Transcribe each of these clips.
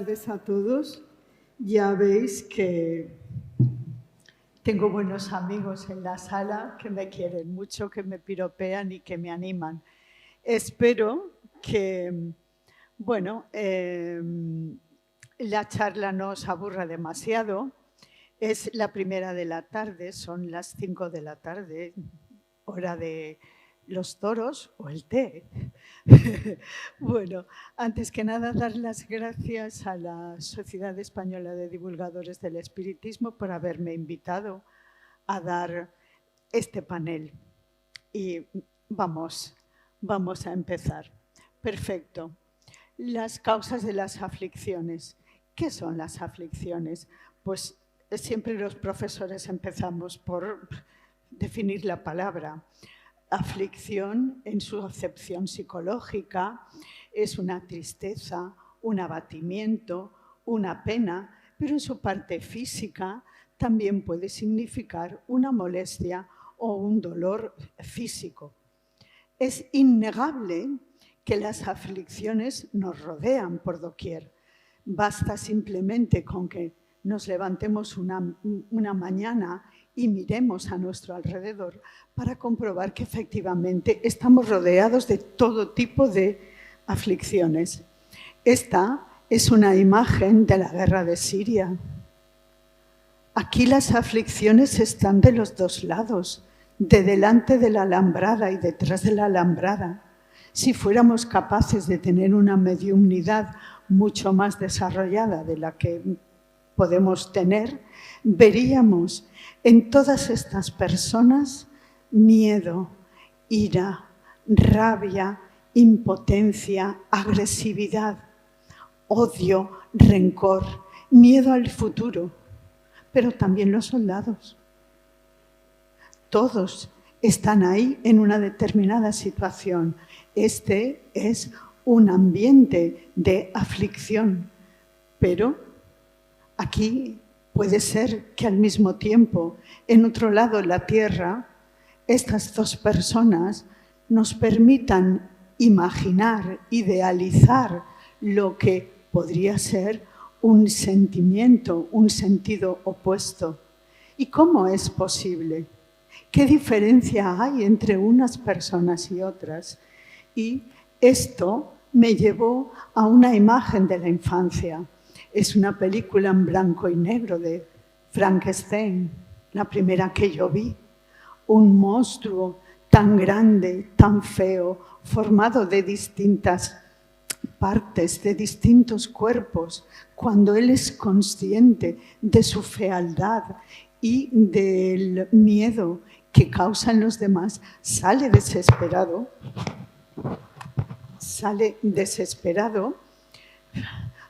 tardes a todos. Ya veis que tengo buenos amigos en la sala que me quieren mucho, que me piropean y que me animan. Espero que, bueno, la charla no os aburra demasiado. Es la primera de la tarde, son las 5 de la tarde, hora de los toros o el té. Bueno, antes que nada, dar las gracias a la Sociedad Española de Divulgadores del Espiritismo por haberme invitado a dar este panel. Y vamos a empezar. Perfecto. Las causas de las aflicciones. ¿Qué son las aflicciones? Pues siempre los profesores empezamos por definir la palabra. Aflicción, en su acepción psicológica, es una tristeza, un abatimiento, una pena, pero en su parte física también puede significar una molestia o un dolor físico. Es innegable que las aflicciones nos rodean por doquier. Basta simplemente con que nos levantemos una mañana y miremos a nuestro alrededor para comprobar que efectivamente estamos rodeados de todo tipo de aflicciones. Esta es una imagen de la guerra de Siria. Aquí las aflicciones están de los dos lados, de delante de la alambrada y detrás de la alambrada. Si fuéramos capaces de tener una mediumnidad mucho más desarrollada de la que podemos tener, veríamos en todas estas personas miedo, ira, rabia, impotencia, agresividad, odio, rencor, miedo al futuro, pero también los soldados. Todos están ahí en una determinada situación. Este es un ambiente de aflicción, pero aquí puede ser que al mismo tiempo, en otro lado de la tierra, estas dos personas nos permitan imaginar, idealizar lo que podría ser un sentimiento, un sentido opuesto. ¿Y cómo es posible? ¿Qué diferencia hay entre unas personas y otras? Y esto me llevó a una imagen de la infancia. Es una película en blanco y negro de Frankenstein, la primera que yo vi. Un monstruo tan grande, tan feo, formado de distintas partes, de distintos cuerpos. Cuando él es consciente de su fealdad y del miedo que causan los demás, sale desesperado,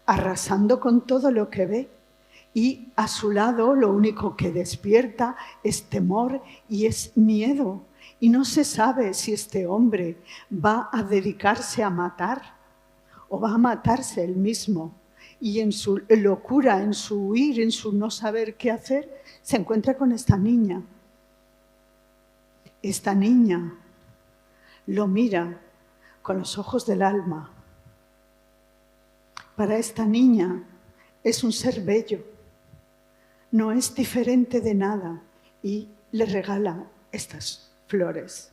arrasando con todo lo que ve, y a su lado lo único que despierta es temor y es miedo, y no se sabe si este hombre va a dedicarse a matar o va a matarse él mismo, y en su locura, en su huir, en su no saber qué hacer, se encuentra con esta niña. Esta niña lo mira con los ojos del alma. Para esta niña es un ser bello, no es diferente de nada, y le regala estas flores.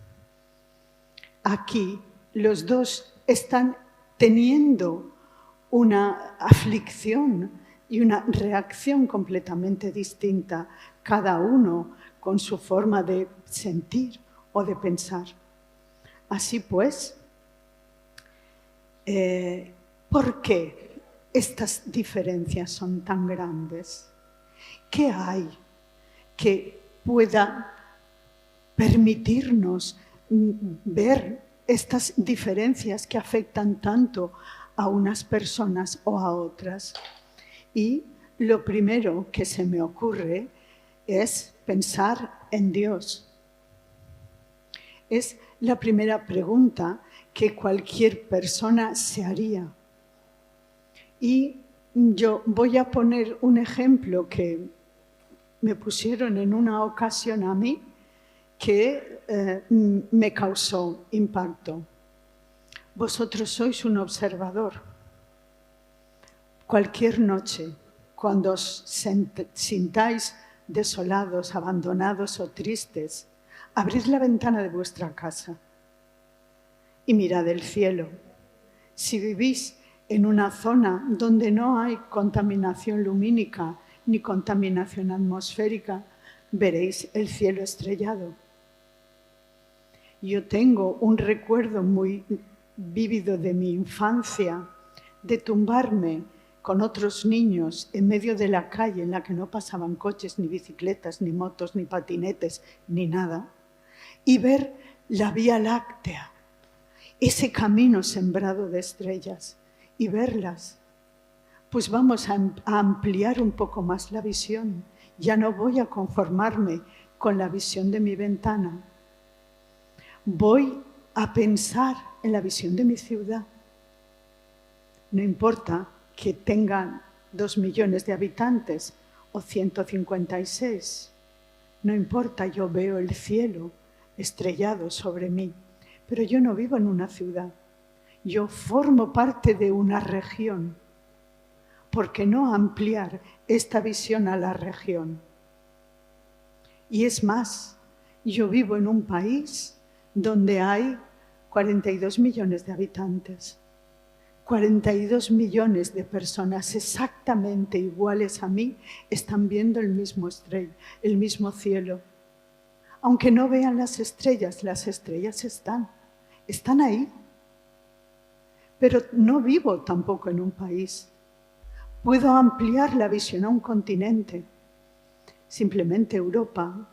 Aquí los dos están teniendo una aflicción y una reacción completamente distinta, cada uno con su forma de sentir o de pensar. Así pues, ¿por qué estas diferencias son tan grandes? ¿Qué hay que pueda permitirnos ver estas diferencias que afectan tanto a unas personas o a otras? Y lo primero que se me ocurre es pensar en Dios. Es la primera pregunta que cualquier persona se haría. Y yo voy a poner un ejemplo que me pusieron en una ocasión a mí que me causó impacto. Vosotros sois un observador. Cualquier noche, cuando os sintáis desolados, abandonados o tristes, abrid la ventana de vuestra casa y mirad el cielo. Si vivís en una zona donde no hay contaminación lumínica ni contaminación atmosférica, veréis el cielo estrellado. Yo tengo un recuerdo muy vívido de mi infancia, de tumbarme con otros niños en medio de la calle en la que no pasaban coches, ni bicicletas, ni motos, ni patinetes, ni nada, y ver la Vía Láctea, ese camino sembrado de estrellas, y verlas. Pues vamos a ampliar un poco más la visión. Ya no voy a conformarme con la visión de mi ventana. Voy a pensar en la visión de mi ciudad. No importa que tengan 2 millones de habitantes o 156. No importa, yo veo el cielo estrellado sobre mí. Pero yo no vivo en una ciudad. Yo formo parte de una región. ¿Por qué no ampliar esta visión a la región? Y es más, yo vivo en un país donde hay 42 millones de habitantes. 42 millones de personas exactamente iguales a mí están viendo el mismo cielo. Aunque no vean las estrellas están ahí. Pero no vivo tampoco en un país. Puedo ampliar la visión a un continente. Simplemente Europa,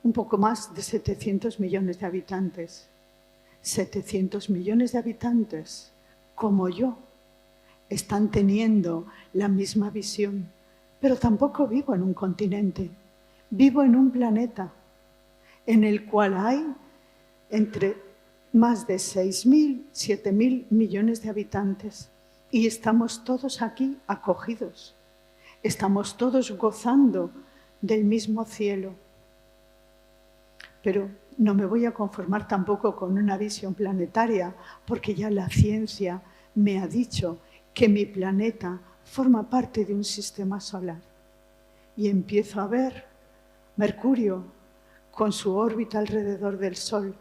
un poco más de 700 millones de habitantes. 700 millones de habitantes, como yo, están teniendo la misma visión. Pero tampoco vivo en un continente. Vivo en un planeta en el cual hay entre más de 6.000, 7.000 millones de habitantes. Y estamos todos aquí acogidos. Estamos todos gozando del mismo cielo. Pero no me voy a conformar tampoco con una visión planetaria, porque ya la ciencia me ha dicho que mi planeta forma parte de un sistema solar. Y empiezo a ver Mercurio con su órbita alrededor del Sol,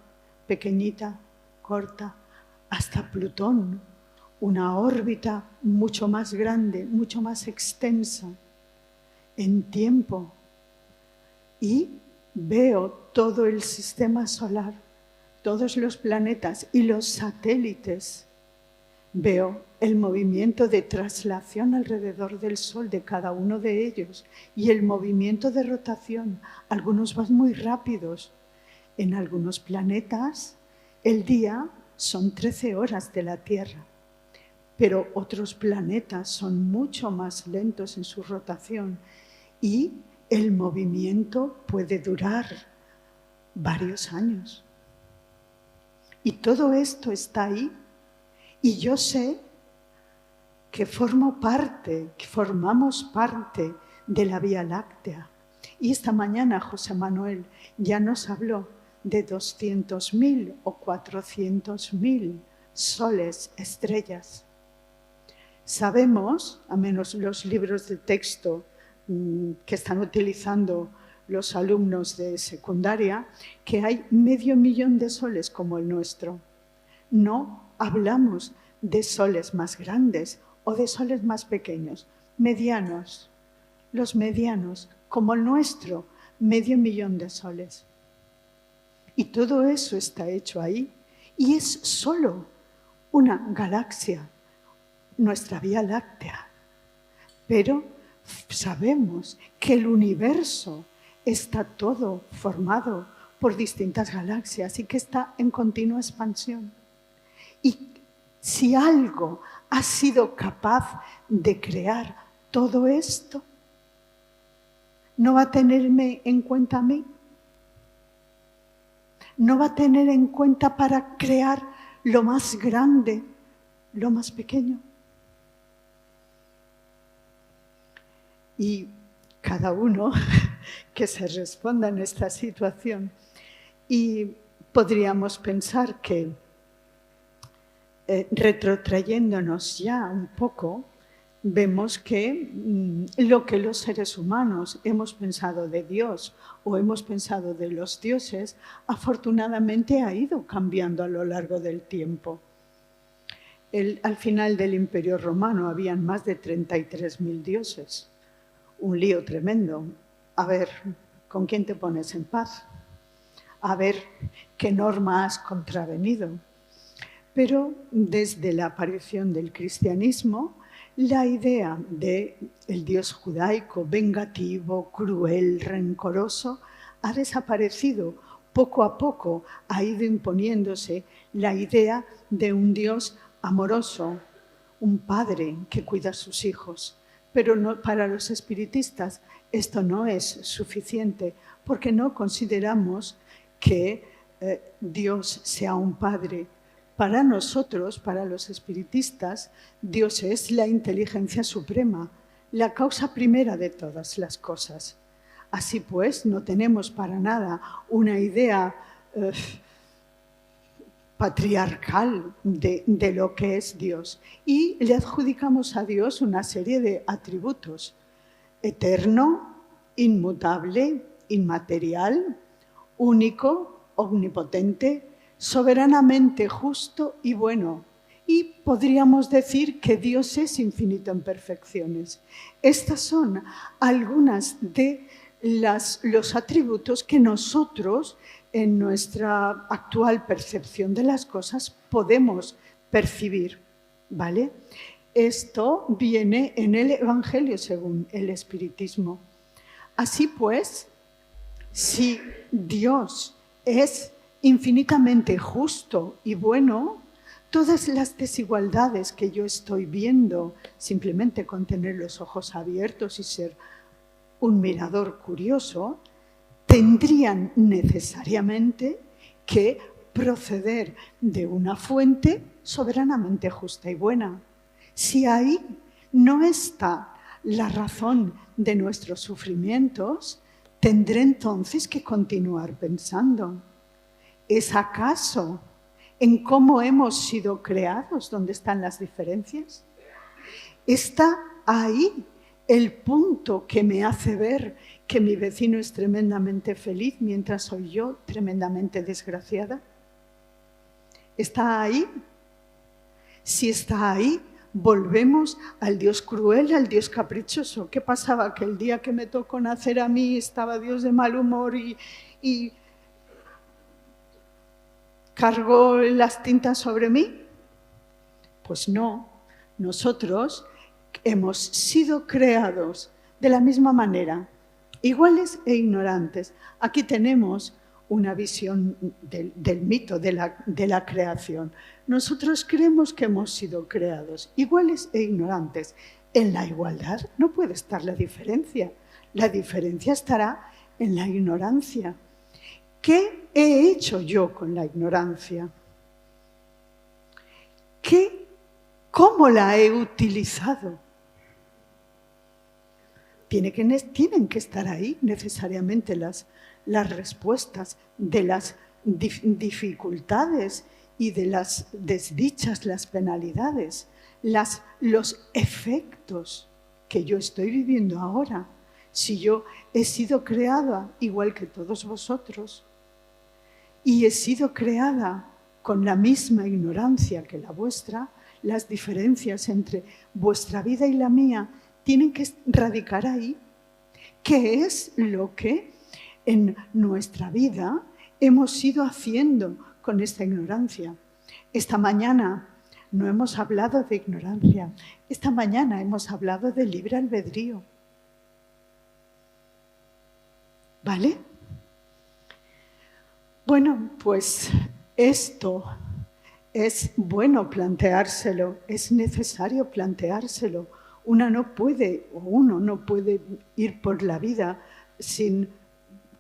pequeñita, corta, hasta Plutón, una órbita mucho más grande, mucho más extensa en tiempo. Y veo todo el sistema solar, todos los planetas y los satélites. Veo el movimiento de traslación alrededor del Sol de cada uno de ellos y el movimiento de rotación. Algunos van muy rápidos. En algunos planetas el día son 13 horas de la Tierra, pero otros planetas son mucho más lentos en su rotación y el movimiento puede durar varios años. Y todo esto está ahí. Y yo sé que formamos parte de la Vía Láctea. Y esta mañana José Manuel ya nos habló de 200.000 o 400.000 soles, estrellas. Sabemos, a menos los libros de texto que están utilizando los alumnos de secundaria, que hay 500.000 de soles como el nuestro. No hablamos de soles más grandes o de soles más pequeños, medianos. Los medianos, como el nuestro, 500.000 de soles. Y todo eso está hecho ahí. Y es solo una galaxia, nuestra Vía Láctea. Pero sabemos que el universo está todo formado por distintas galaxias y que está en continua expansión. Y si algo ha sido capaz de crear todo esto, ¿no va a tenerme en cuenta a mí? ¿No va a tener en cuenta para crear lo más grande, lo más pequeño? Y cada uno que se responda en esta situación. Y podríamos pensar que retrotrayéndonos ya un poco, vemos que lo que los seres humanos hemos pensado de Dios o hemos pensado de los dioses, afortunadamente ha ido cambiando a lo largo del tiempo. Al final del Imperio Romano habían más de 33.000 dioses. Un lío tremendo. A ver, ¿con quién te pones en paz? A ver qué norma has contravenido. Pero desde la aparición del cristianismo, la idea del Dios judaico, vengativo, cruel, rencoroso, ha desaparecido. Poco a poco ha ido imponiéndose la idea de un Dios amoroso, un padre que cuida a sus hijos. Pero no, para los espiritistas esto no es suficiente, porque no consideramos que Dios sea un padre. Para nosotros, para los espiritistas, Dios es la inteligencia suprema, la causa primera de todas las cosas. Así pues, no tenemos para nada una idea patriarcal de lo que es Dios. Y le adjudicamos a Dios una serie de atributos: eterno, inmutable, inmaterial, único, omnipotente, soberanamente justo y bueno. Y podríamos decir que Dios es infinito en perfecciones. Estas son algunas de los atributos que nosotros, en nuestra actual percepción de las cosas, podemos percibir, ¿vale? Esto viene en el Evangelio según el Espiritismo. Así pues, si Dios es infinitamente justo y bueno, todas las desigualdades que yo estoy viendo simplemente con tener los ojos abiertos y ser un mirador curioso, tendrían necesariamente que proceder de una fuente soberanamente justa y buena. Si ahí no está la razón de nuestros sufrimientos, tendré entonces que continuar pensando. ¿Es acaso en cómo hemos sido creados donde están las diferencias? ¿Está ahí el punto que me hace ver que mi vecino es tremendamente feliz mientras soy yo tremendamente desgraciada? ¿Está ahí? Si está ahí, volvemos al Dios cruel, al Dios caprichoso. ¿Qué pasaba? Que el día que me tocó nacer a mí estaba Dios de mal humor y cargó las tintas sobre mí. Pues no, nosotros hemos sido creados de la misma manera, iguales e ignorantes. Aquí tenemos una visión del mito de la creación. Nosotros creemos que hemos sido creados iguales e ignorantes. En la igualdad no puede estar la diferencia. La diferencia estará en la ignorancia. ¿Qué he hecho yo con la ignorancia? ¿Cómo la he utilizado? Tienen que estar ahí necesariamente las respuestas de las dificultades y de las desdichas, las penalidades, los efectos que yo estoy viviendo ahora. Si yo he sido creada igual que todos vosotros y he sido creada con la misma ignorancia que la vuestra, las diferencias entre vuestra vida y la mía tienen que radicar ahí. ¿Qué es lo que en nuestra vida hemos ido haciendo con esta ignorancia? Esta mañana no hemos hablado de ignorancia. Esta mañana hemos hablado de libre albedrío. ¿Vale? Bueno, pues esto es bueno planteárselo, es necesario planteárselo. Uno no puede ir por la vida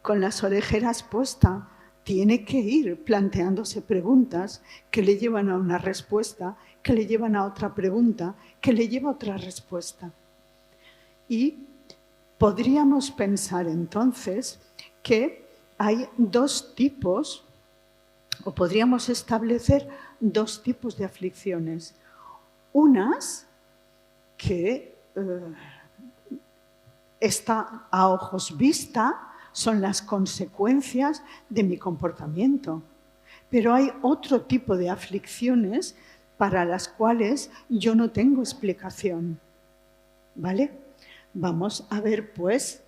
con las orejeras puestas. Tiene que ir planteándose preguntas que le llevan a una respuesta, que le llevan a otra pregunta, que le lleva a otra respuesta. Y podríamos pensar entonces que hay dos tipos, o podríamos establecer dos tipos de aflicciones. Unas que está a ojos vista, son las consecuencias de mi comportamiento. Pero hay otro tipo de aflicciones para las cuales yo no tengo explicación. ¿Vale? Vamos a ver, pues,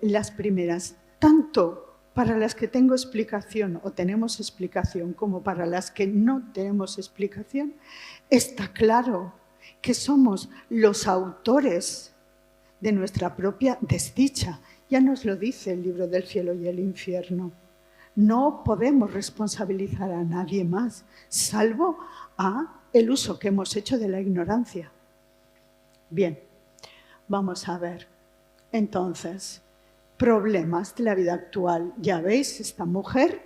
las primeras, tanto para las que tengo explicación o tenemos explicación como para las que no tenemos explicación. Está claro que somos los autores de nuestra propia desdicha. Ya nos lo dice el libro del cielo y el infierno. No podemos responsabilizar a nadie más, salvo a el uso que hemos hecho de la ignorancia. Bien, vamos a ver. Entonces, problemas de la vida actual. Ya veis, esta mujer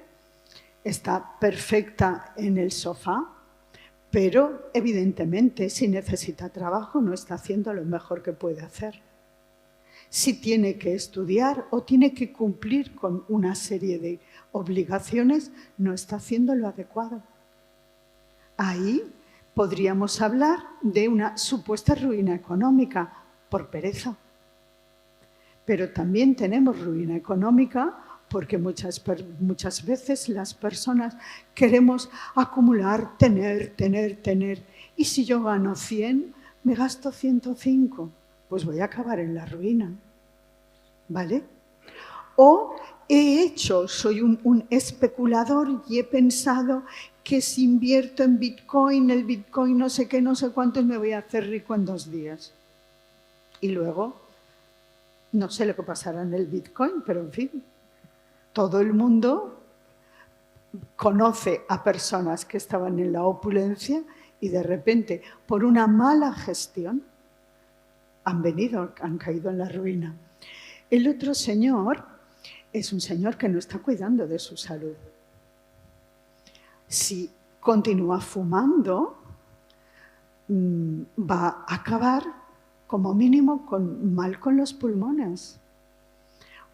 está perfecta en el sofá, pero evidentemente si necesita trabajo no está haciendo lo mejor que puede hacer. Si tiene que estudiar o tiene que cumplir con una serie de obligaciones, no está haciendo lo adecuado. Ahí podríamos hablar de una supuesta ruina económica por pereza. Pero también tenemos ruina económica porque muchas veces las personas queremos acumular, tener. Y si yo gano 100, me gasto 105, pues voy a acabar en la ruina. ¿Vale? O soy un especulador y he pensado que si invierto en Bitcoin, el Bitcoin no sé qué, no sé cuántos, me voy a hacer rico en 2 días. Y luego, no sé lo que pasará en el Bitcoin, pero en fin, todo el mundo conoce a personas que estaban en la opulencia y de repente, por una mala gestión, han caído en la ruina. El otro señor es un señor que no está cuidando de su salud. Si continúa fumando, va a acabar como mínimo mal con los pulmones.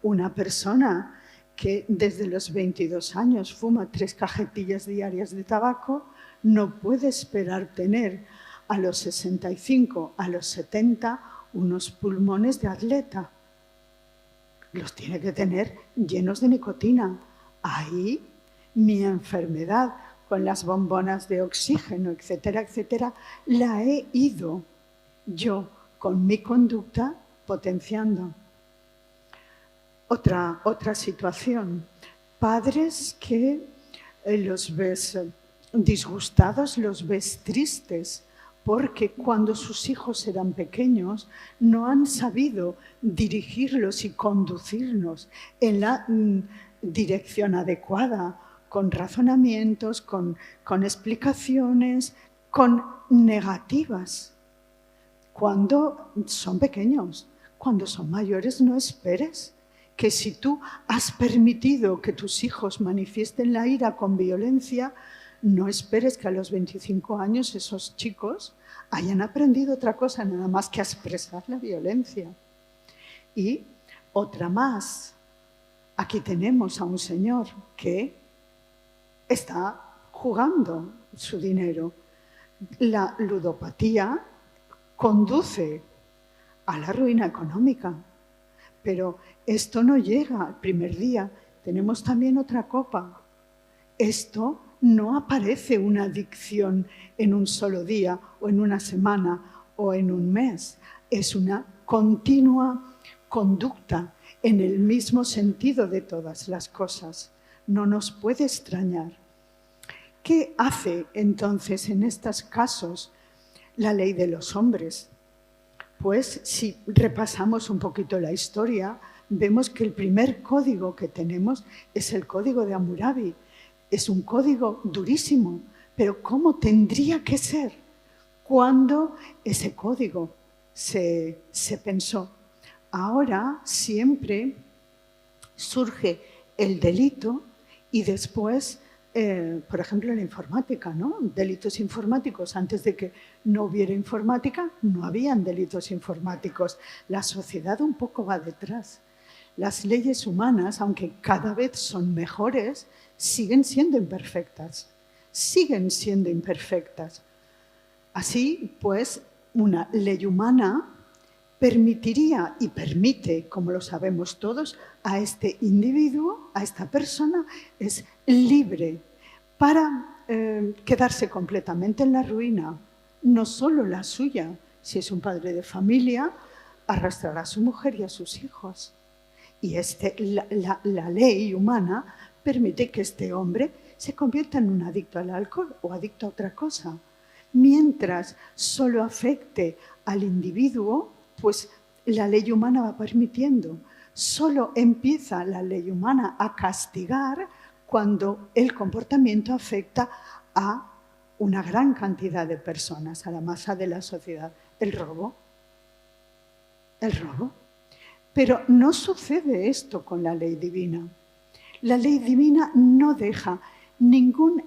Una persona que desde los 22 años fuma 3 cajetillas diarias de tabaco no puede esperar tener a los 65, a los 70, unos pulmones de atleta. Los tiene que tener llenos de nicotina. Ahí mi enfermedad con las bombonas de oxígeno, etcétera, etcétera, la he ido yo con mi conducta potenciando. Otra situación. Padres que los ves disgustados, los ves tristes, porque cuando sus hijos eran pequeños no han sabido dirigirlos y conducirnos en la dirección adecuada, con razonamientos, con explicaciones, con negativas. Cuando son pequeños, cuando son mayores, no esperes que si tú has permitido que tus hijos manifiesten la ira con violencia, no esperes que a los 25 años esos chicos hayan aprendido otra cosa nada más que a expresar la violencia. Y otra más. Aquí tenemos a un señor que está jugando su dinero. La ludopatía conduce a la ruina económica. Pero esto no llega al primer día. Tenemos también otra copa. Esto no aparece una adicción en un solo día o en una semana o en un mes. Es una continua conducta en el mismo sentido de todas las cosas. No nos puede extrañar. ¿Qué hace entonces en estos casos la ley de los hombres? Pues si repasamos un poquito la historia, vemos que el primer código que tenemos es el código de Hammurabi. Es un código durísimo, pero ¿cómo tendría que ser cuando ese código se pensó? Ahora siempre surge el delito y después, por ejemplo, la informática, ¿no? Delitos informáticos. Antes de que no hubiera informática, no habían delitos informáticos. La sociedad un poco va detrás. Las leyes humanas, aunque cada vez son mejores, siguen siendo imperfectas. Siguen siendo imperfectas. Así, pues, una ley humana permitiría y permite, como lo sabemos todos, a este individuo, a esta persona, es libre para quedarse completamente en la ruina, no solo la suya, si es un padre de familia, arrastrará a su mujer y a sus hijos. Y la ley humana permite que este hombre se convierta en un adicto al alcohol o adicto a otra cosa. Mientras solo afecte al individuo, pues la ley humana va permitiendo. Solo empieza la ley humana a castigar cuando el comportamiento afecta a una gran cantidad de personas, a la masa de la sociedad. El robo. Pero no sucede esto con la ley divina. La ley divina no deja ningún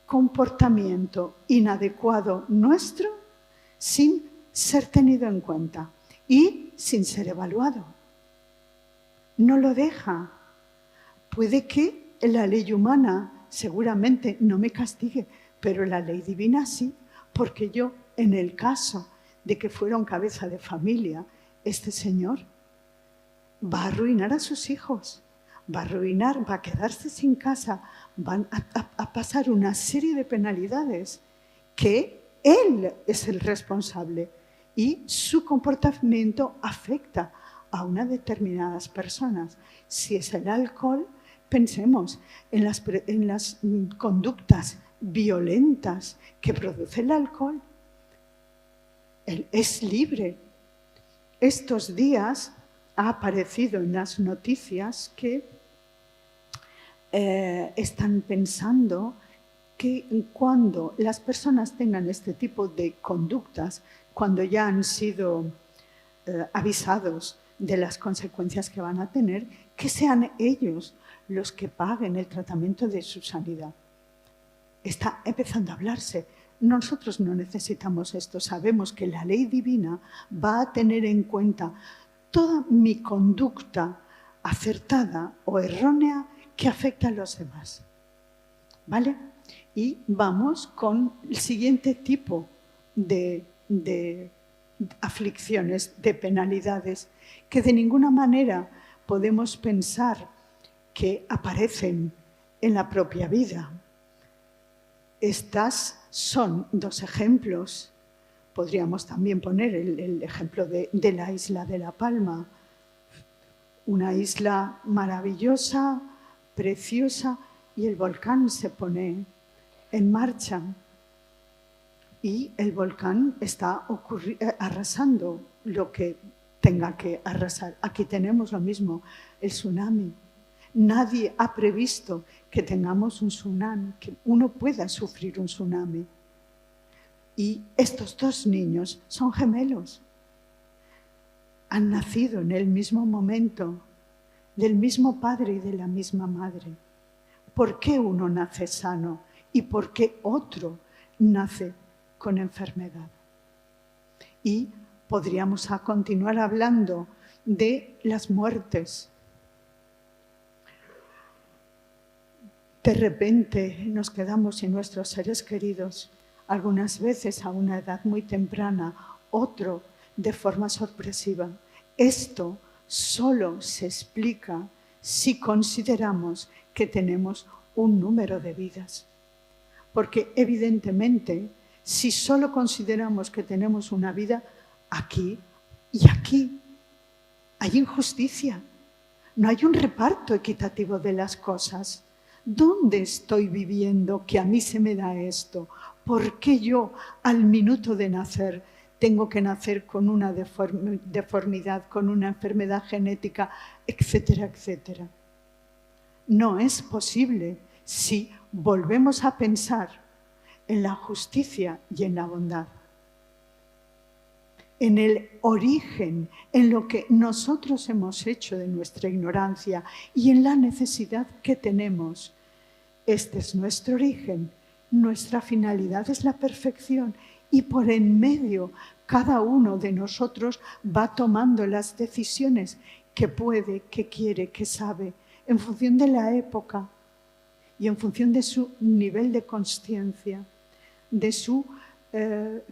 comportamiento inadecuado nuestro sin ser tenido en cuenta y sin ser evaluado. No lo deja. Puede que la ley humana seguramente no me castigue, pero la ley divina sí, porque yo, en el caso de que fuera un cabeza de familia, este señor va a arruinar a sus hijos, va a quedarse sin casa, van a pasar una serie de penalidades que él es el responsable y su comportamiento afecta a unas determinadas personas. Si es el alcohol, pensemos en las conductas violentas que produce el alcohol. Él es libre. Estos días ha aparecido en las noticias que están pensando que cuando las personas tengan este tipo de conductas, cuando ya han sido avisados de las consecuencias que van a tener, que sean ellos los que paguen el tratamiento de su sanidad. Está empezando a hablarse. Nosotros no necesitamos esto. Sabemos que la ley divina va a tener en cuenta toda mi conducta acertada o errónea que afecta a los demás. ¿Vale? Y vamos con el siguiente tipo de aflicciones, de penalidades, que de ninguna manera podemos pensar que aparecen en la propia vida. Estas son dos ejemplos. Podríamos también poner el ejemplo de la isla de La Palma. Una isla maravillosa, preciosa, y el volcán se pone en marcha. Y el volcán está arrasando lo que tenga que arrasar. Aquí tenemos lo mismo, el tsunami. Nadie ha previsto que tengamos un tsunami, que uno pueda sufrir un tsunami. Y estos dos niños son gemelos. Han nacido en el mismo momento, del mismo padre y de la misma madre. ¿Por qué uno nace sano y por qué otro nace con enfermedad? Y podríamos continuar hablando de las muertes. De repente nos quedamos sin nuestros seres queridos, algunas veces a una edad muy temprana, otro de forma sorpresiva. Esto solo se explica si consideramos que tenemos un número de vidas. Porque evidentemente, si solo consideramos que tenemos una vida, aquí y aquí hay injusticia. No hay un reparto equitativo de las cosas. ¿Dónde estoy viviendo que a mí se me da esto? ¿Por qué yo, al minuto de nacer, tengo que nacer con una deformidad, con una enfermedad genética, etcétera, etcétera? No es posible si volvemos a pensar en la justicia y en la bondad, en el origen, en lo que nosotros hemos hecho de nuestra ignorancia y en la necesidad que tenemos. Este es nuestro origen, nuestra finalidad es la perfección y por en medio cada uno de nosotros va tomando las decisiones que puede, que quiere, que sabe, en función de la época y en función de su nivel de consciencia, de su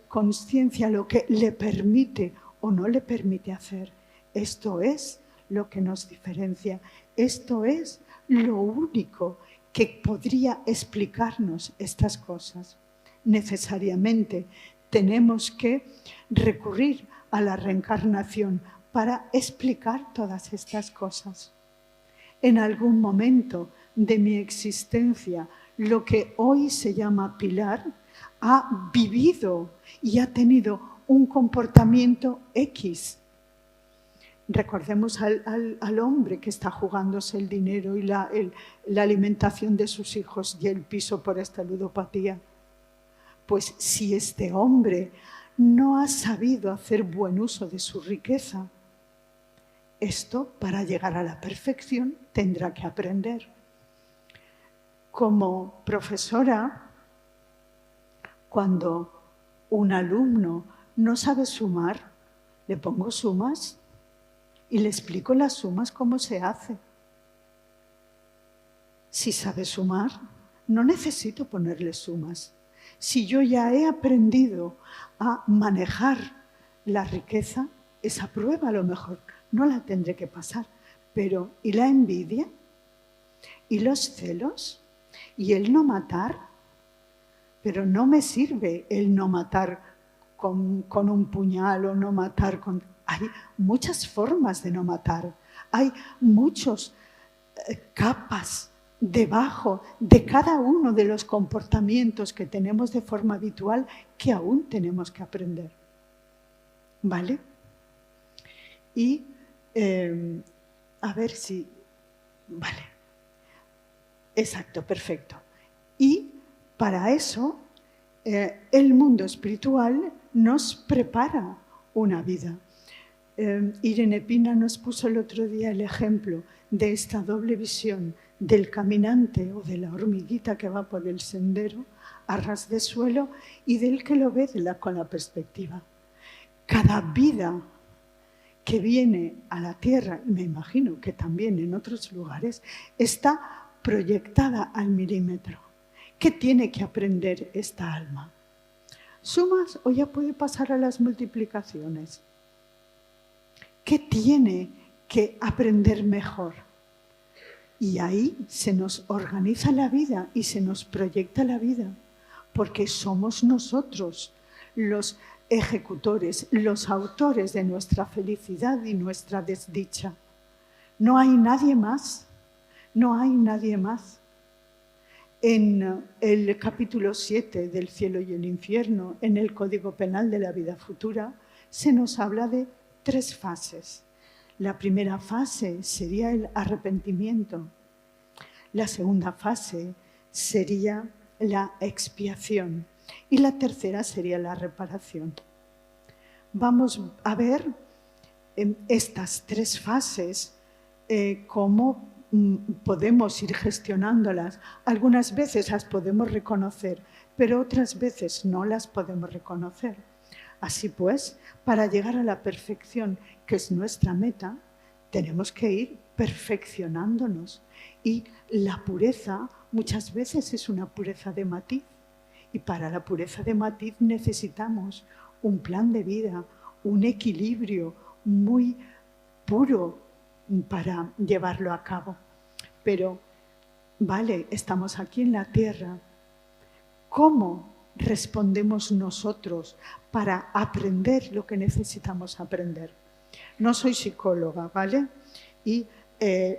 conciencia, lo que le permite o no le permite hacer. Esto es lo que nos diferencia. Esto es lo único que podría explicarnos estas cosas. Necesariamente tenemos que recurrir a la reencarnación para explicar todas estas cosas. En algún momento de mi existencia, lo que hoy se llama Pilar ha vivido y ha tenido un comportamiento X. Recordemos al hombre que está jugándose el dinero y la alimentación de sus hijos y el piso por esta ludopatía. Pues si este hombre no ha sabido hacer buen uso de su riqueza, esto, para llegar a la perfección, tendrá que aprender. Como profesora, cuando un alumno no sabe sumar, le pongo sumas y le explico las sumas cómo se hace. Si sabe sumar, no necesito ponerle sumas. Si yo ya he aprendido a manejar la riqueza, esa prueba a lo mejor no la tendré que pasar. Pero, ¿y la envidia? ¿Y los celos? ¿Y el no matar? Pero no me sirve el no matar con un puñal o no matar con... Hay muchas formas de no matar. Hay muchas capas debajo de cada uno de los comportamientos que tenemos de forma habitual que aún tenemos que aprender. ¿Vale? Y a ver si... Vale. Exacto, perfecto. Y para eso el mundo espiritual nos prepara una vida. Irene Pina nos puso el otro día el ejemplo de esta doble visión del caminante o de la hormiguita que va por el sendero a ras de suelo y del que lo ve con la perspectiva. Cada vida que viene a la Tierra, y me imagino que también en otros lugares, está proyectada al milímetro. ¿Qué tiene que aprender esta alma? ¿Sumas o ya puede pasar a las multiplicaciones? ¿Qué tiene que aprender mejor? Y ahí se nos organiza la vida y se nos proyecta la vida, porque somos nosotros los ejecutores, los autores de nuestra felicidad y nuestra desdicha. No hay nadie más, no hay nadie más. En el capítulo 7 del cielo y el infierno, en el Código Penal de la vida futura, se nos habla de 3 fases. La primera fase sería el arrepentimiento. La segunda fase sería la expiación. Y la tercera sería la reparación. Vamos a ver en estas 3 fases cómo podemos ir gestionándolas. Algunas veces las podemos reconocer, pero otras veces no las podemos reconocer. Así pues, para llegar a la perfección, que es nuestra meta, tenemos que ir perfeccionándonos. Y la pureza muchas veces es una pureza de matiz. Y para la pureza de matiz necesitamos un plan de vida, un equilibrio muy puro para llevarlo a cabo. Pero, vale, estamos aquí en la Tierra. ¿Cómo respondemos nosotros para aprender lo que necesitamos aprender? No soy psicóloga, ¿vale? Y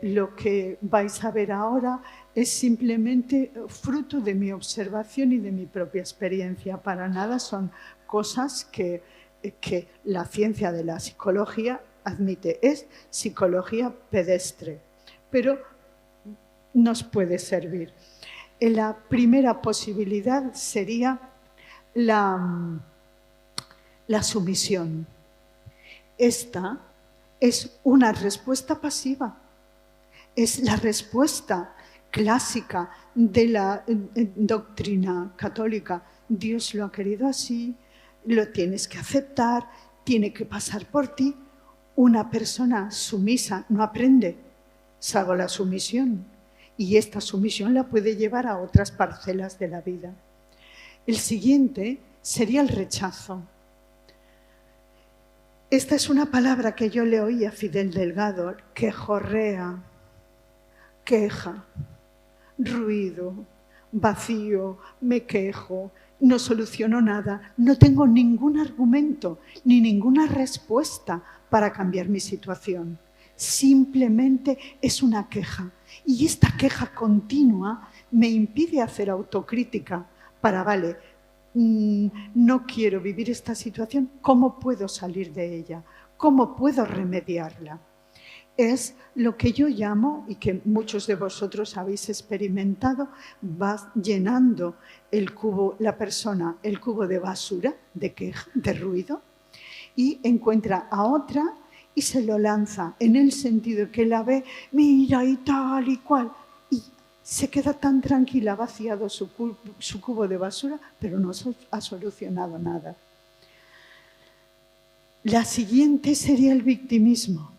lo que vais a ver ahora es simplemente fruto de mi observación y de mi propia experiencia. Para nada son cosas que la ciencia de la psicología admite. Es psicología pedestre, pero nos puede servir. La primera posibilidad sería la sumisión. Esta es una respuesta pasiva. Es la respuesta clásica de la doctrina católica. Dios lo ha querido así, lo tienes que aceptar, tiene que pasar por ti. Una persona sumisa no aprende, salvo la sumisión. Y esta sumisión la puede llevar a otras parcelas de la vida. El siguiente sería el rechazo. Esta es una palabra que yo le oí a Fidel Delgado, quejorrea, queja, ruido, vacío, me quejo, no soluciono nada, no tengo ningún argumento ni ninguna respuesta para cambiar mi situación. Simplemente es una queja. Y esta queja continua me impide hacer autocrítica para, vale, no quiero vivir esta situación, ¿cómo puedo salir de ella? ¿Cómo puedo remediarla? Es lo que yo llamo, y que muchos de vosotros habéis experimentado, va llenando el cubo, la persona, el cubo de basura, de queja, de ruido, y encuentra a otra y se lo lanza en el sentido que la ve, mira y tal y cual, y se queda tan tranquila, ha vaciado su cubo de basura, pero no ha solucionado nada. La siguiente sería el victimismo.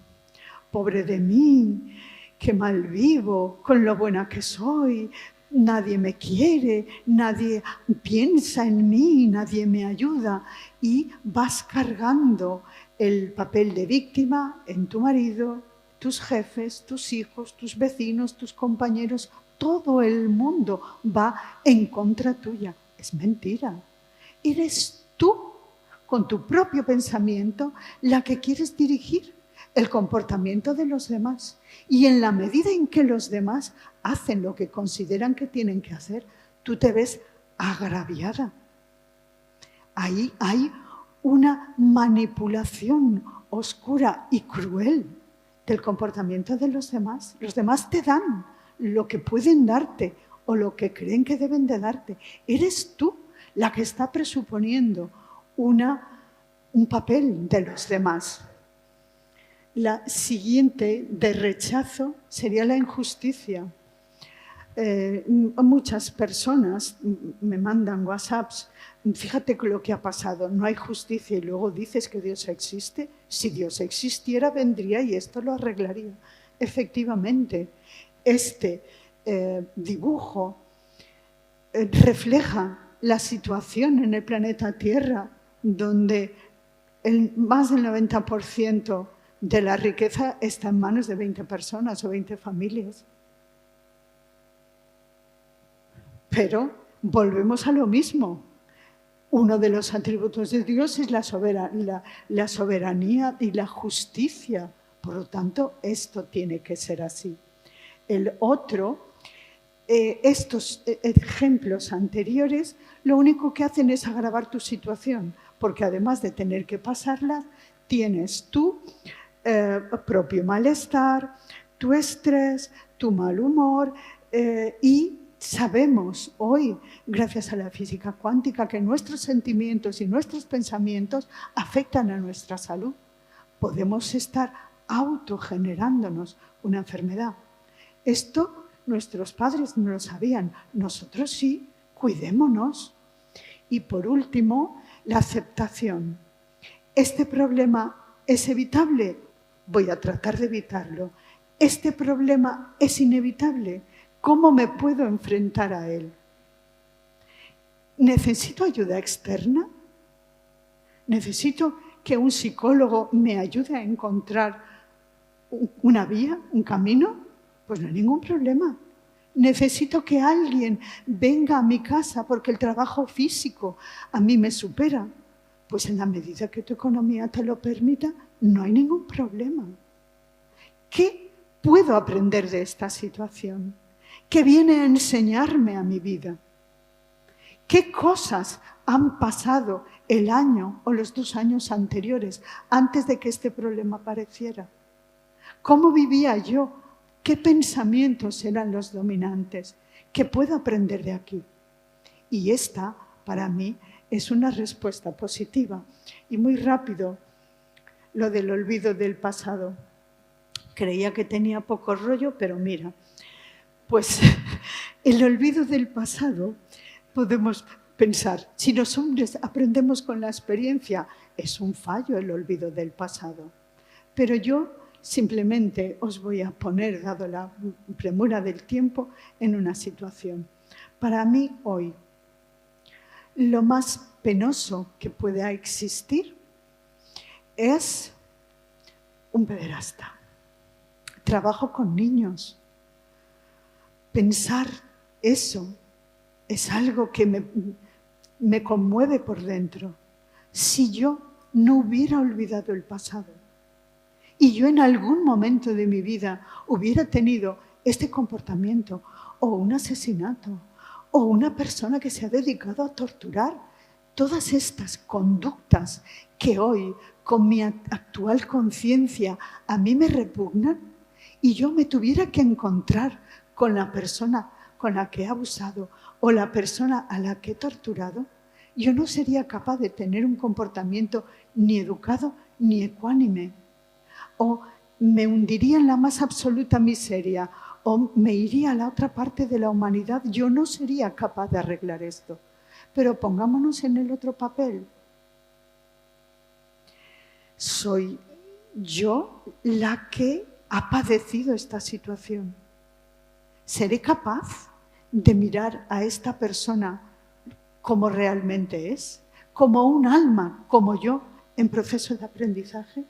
Pobre de mí, qué mal vivo, con lo buena que soy, nadie me quiere, nadie piensa en mí, nadie me ayuda. Y vas cargando el papel de víctima en tu marido, tus jefes, tus hijos, tus vecinos, tus compañeros. Todo el mundo va en contra tuya. Es mentira. Eres tú, con tu propio pensamiento, la que quieres dirigir el comportamiento de los demás. Y en la medida en que los demás hacen lo que consideran que tienen que hacer, tú te ves agraviada. Ahí hay una manipulación oscura y cruel del comportamiento de los demás. Los demás te dan lo que pueden darte o lo que creen que deben de darte. Eres tú la que está presuponiendo un papel de los demás. La siguiente de rechazo sería la injusticia. Muchas personas me mandan WhatsApps, fíjate lo que ha pasado, no hay justicia, y luego dices que Dios existe. Si Dios existiera, vendría y esto lo arreglaría. Efectivamente, este dibujo refleja la situación en el planeta Tierra, donde más del 90% de la riqueza está en manos de 20 personas o 20 familias. Pero volvemos a lo mismo. Uno de los atributos de Dios es la soberanía y la justicia. Por lo tanto, esto tiene que ser así. El otro, estos ejemplos anteriores, lo único que hacen es agravar tu situación, porque además de tener que pasarla, tienes tu propio malestar, tu estrés, tu mal humor, y sabemos hoy, gracias a la física cuántica, que nuestros sentimientos y nuestros pensamientos afectan a nuestra salud. Podemos estar autogenerándonos una enfermedad. Esto nuestros padres no lo sabían, nosotros sí, cuidémonos. Y por último, la aceptación. ¿Este problema es evitable? Voy a tratar de evitarlo. ¿Este problema es inevitable? ¿Cómo me puedo enfrentar a él? ¿Necesito ayuda externa? ¿Necesito que un psicólogo me ayude a encontrar una vía, un camino? Pues no hay ningún problema. ¿Necesito que alguien venga a mi casa porque el trabajo físico a mí me supera? Pues en la medida que tu economía te lo permita, no hay ningún problema. ¿Qué puedo aprender de esta situación? ¿Qué viene a enseñarme a mi vida? ¿Qué cosas han pasado el año o los 2 años anteriores antes de que este problema apareciera? ¿Cómo vivía yo? ¿Qué pensamientos eran los dominantes? ¿Qué puedo aprender de aquí? Y esta, para mí, es una respuesta positiva. Y muy rápido, lo del olvido del pasado. Creía que tenía poco rollo, pero mira, pues el olvido del pasado, podemos pensar, si los hombres aprendemos con la experiencia, es un fallo el olvido del pasado. Pero yo simplemente os voy a poner, dado la premura del tiempo, en una situación. Para mí, hoy, lo más penoso que pueda existir es un pederasta. Trabajo con niños. Pensar eso es algo que me conmueve por dentro. Si yo no hubiera olvidado el pasado y yo en algún momento de mi vida hubiera tenido este comportamiento o un asesinato o una persona que se ha dedicado a torturar, todas estas conductas que hoy, con mi actual conciencia, a mí me repugnan y yo me tuviera que encontrar con la persona con la que he abusado o la persona a la que he torturado, yo no sería capaz de tener un comportamiento ni educado ni ecuánime. O me hundiría en la más absoluta miseria o me iría a la otra parte de la humanidad. Yo no sería capaz de arreglar esto. Pero pongámonos en el otro papel. Soy yo la que ha padecido esta situación. ¿Seré capaz de mirar a esta persona como realmente es? Como un alma, como yo, en proceso de aprendizaje.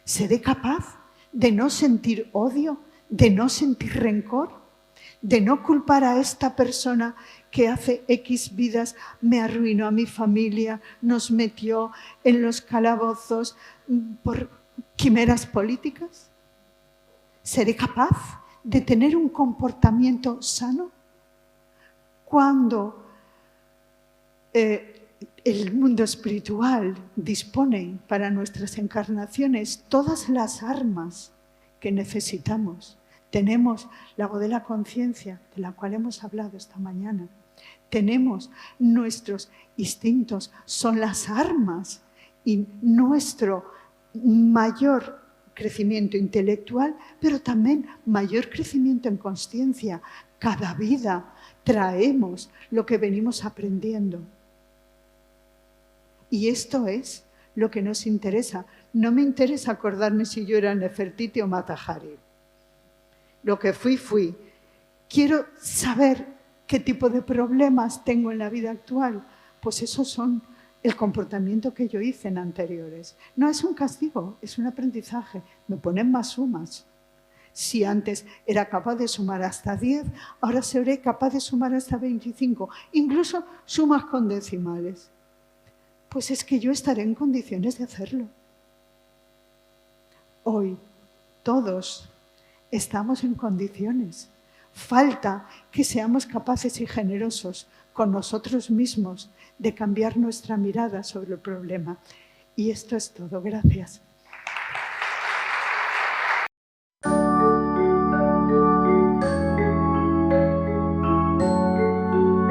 ¿Seré capaz de no sentir odio, de no sentir rencor, de no culpar a esta persona que hace X vidas me arruinó a mi familia, nos metió en los calabozos por quimeras políticas? ¿Seré capaz de tener un comportamiento sano? Cuando el mundo espiritual dispone para nuestras encarnaciones todas las armas que necesitamos. Tenemos la voz de la conciencia, de la cual hemos hablado esta mañana. Tenemos nuestros instintos, son las armas y nuestro mayor crecimiento intelectual, pero también mayor crecimiento en consciencia. Cada vida traemos lo que venimos aprendiendo. Y esto es lo que nos interesa. No me interesa acordarme si yo era Nefertiti o Mata Hari. Lo que fui, fui. Quiero saber qué tipo de problemas tengo en la vida actual. Pues esos son el comportamiento que yo hice en anteriores. No es un castigo, es un aprendizaje. Me ponen más sumas. Si antes era capaz de sumar hasta 10, ahora seré capaz de sumar hasta 25. Incluso sumas con decimales. Pues es que yo estaré en condiciones de hacerlo. Hoy, todos estamos en condiciones. Falta que seamos capaces y generosos con nosotros mismos de cambiar nuestra mirada sobre el problema. Y esto es todo. Gracias.